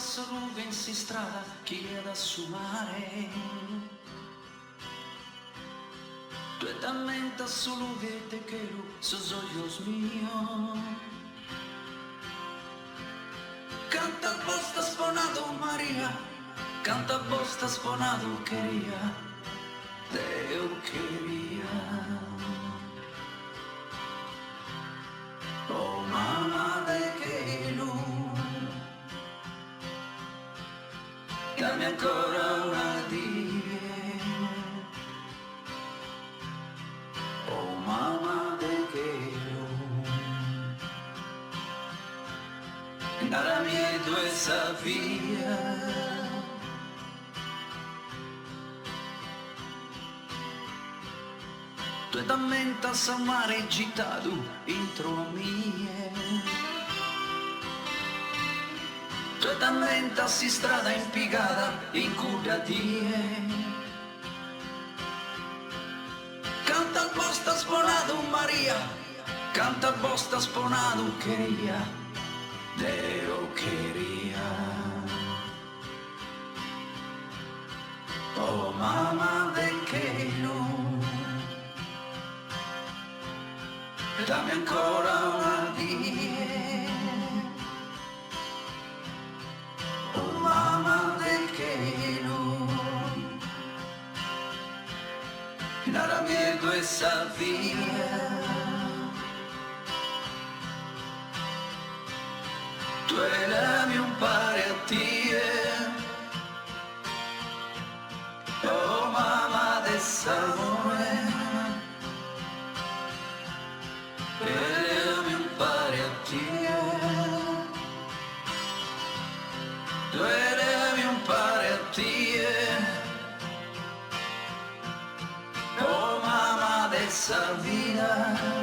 sorruga in si strada chi è da sumare. Tu è talmente assolute te che lo sos ojos mío. Canta bosta sponado Maria, canta bosta sponado quería, Deo quería. Oh mamma de che lu, dammi ancora una die. Oh mamma de che lu, nara miedo esa via. Tu è talmente a mare agitato intro a mie. Tu è talmente si strada impiegata in cura die. Canta al bosta sponato Maria, canta al bosta sponato queria, Deo queria. Oh mamma de che non, dammi ancora una die. Oh mamma del che non, nara miedo esa via. Tu erami un pare a tie. Oh mamma del sapore, erami un pare a tie. Tu erami un pare a tie. Oh mamma de esa vida.